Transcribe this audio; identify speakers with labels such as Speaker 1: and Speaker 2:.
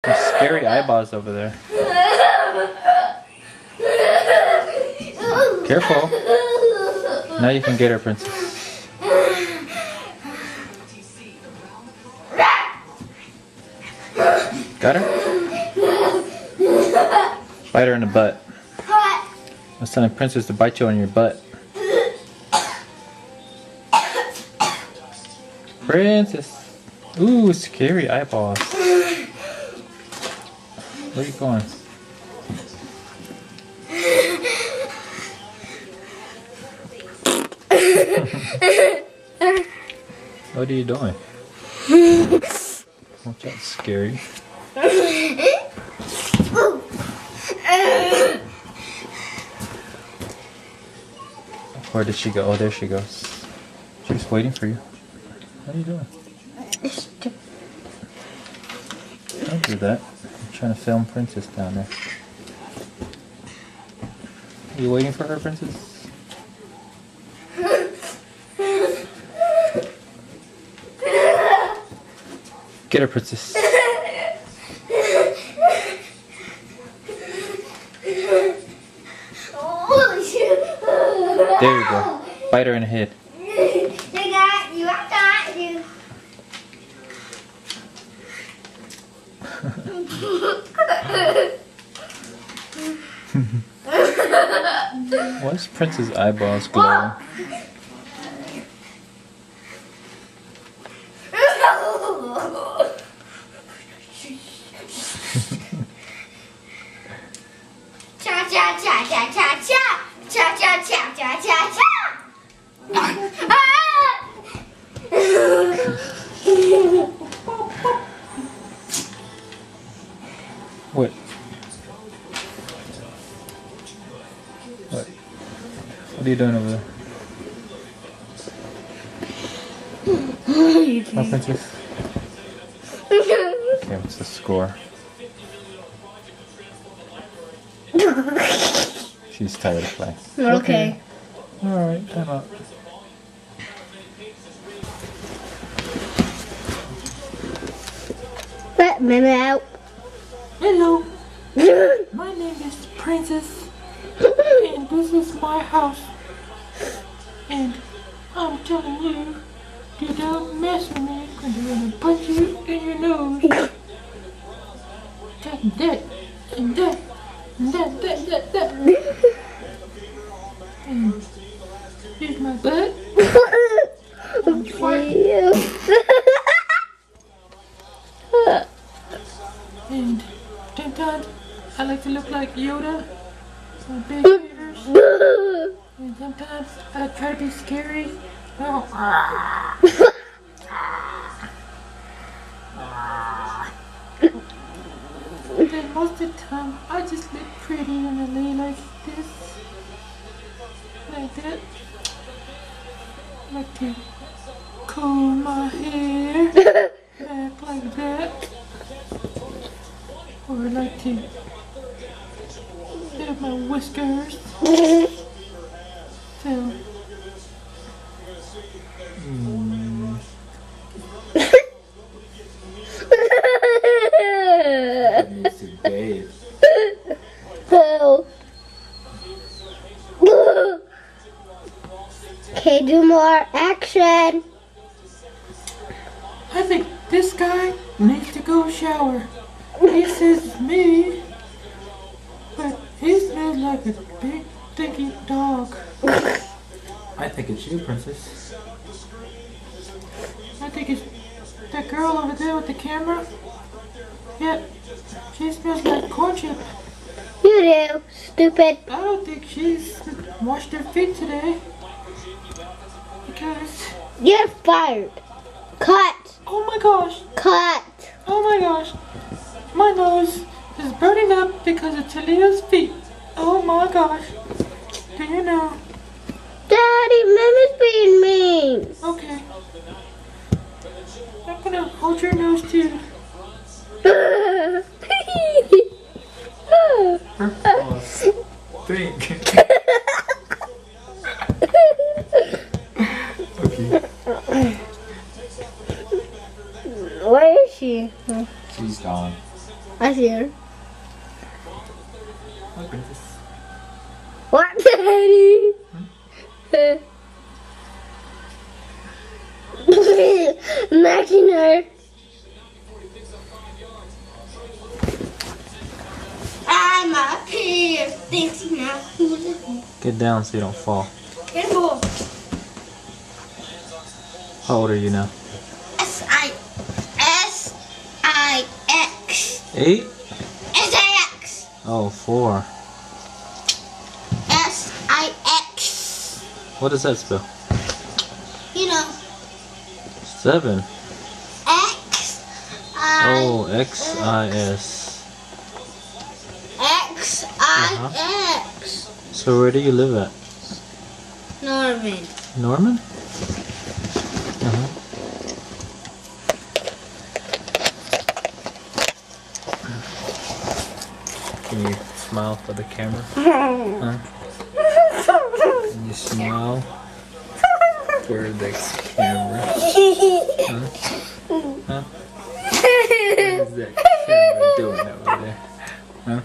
Speaker 1: There's scary eyeballs over there. Careful. Now you can get her, Princess. Got her? Bite her in the butt. I was telling Princess to bite you on your butt. Princess. Ooh, scary eyeballs. Where are you going? What are you doing? Watch out, scary. Where did she go? Oh, there she goes. She's waiting for you. What are you doing? Don't do that. I'm trying to film Princess down there. Are you waiting for her, Princess? Get her, Princess. There you go. Bite her in the head. Why's Princess' eyeballs glowing?
Speaker 2: Cha cha cha cha cha cha cha cha cha cha cha cha.
Speaker 1: What? What? What are you doing over there? Oh, Princess. Okay, what's the score? She's tired of playing.
Speaker 2: Okay.
Speaker 1: Alright, time out.
Speaker 2: Let me out.
Speaker 3: Hello, my name is Princess, and this is my house. And I'm telling you, you don't mess with me, because I'm gonna punch you in your nose. Take that, and that, and that. And here's my butt. And sometimes I like to look like Yoda with big ears. And sometimes I try to be scary. Oh. And then most of the time I just look pretty and I lay like this. Like that. I like to comb my hair back like that. Or I like to have my whiskers. So.
Speaker 1: Needs to bathe.
Speaker 2: Okay, do more action.
Speaker 3: I think this guy needs to go shower. He says me, but he smells like a big stinky dog.
Speaker 1: I think it's you, Princess.
Speaker 3: I think it's that girl over there with the camera. Yep, she smells like corn chip.
Speaker 2: You do, stupid.
Speaker 3: I don't think she's washed her feet today. Because,
Speaker 2: You're fired. Cut.
Speaker 3: oh my gosh,
Speaker 2: Cut.
Speaker 3: oh my gosh. My nose is burning up because of Talia's feet. Oh my gosh. Do you know?
Speaker 2: Daddy, Mommy's being mean.
Speaker 3: Okay. I'm gonna hold your nose too.
Speaker 1: Think. Okay.
Speaker 2: Where is she?
Speaker 1: She's gone.
Speaker 2: I see her.
Speaker 1: Hi, Princess.
Speaker 2: What, Daddy? Imagine her. I'm up here. Thanks, now.
Speaker 1: Get down so you don't fall.
Speaker 2: Careful.
Speaker 1: How old are you now?
Speaker 2: S-I-X.
Speaker 1: 8?
Speaker 2: S-I-X.
Speaker 1: Oh, 4.
Speaker 2: S-I-X.
Speaker 1: What does that spell?
Speaker 2: You know,
Speaker 1: 7.
Speaker 2: X-I.
Speaker 1: Oh, X-I-S.
Speaker 2: X-I-X.
Speaker 1: So where do you live at?
Speaker 2: Norman.
Speaker 1: Norman? Can you smile for the camera? Huh? Can you smile for the camera? Huh? Huh? What is that camera doing over there? Huh?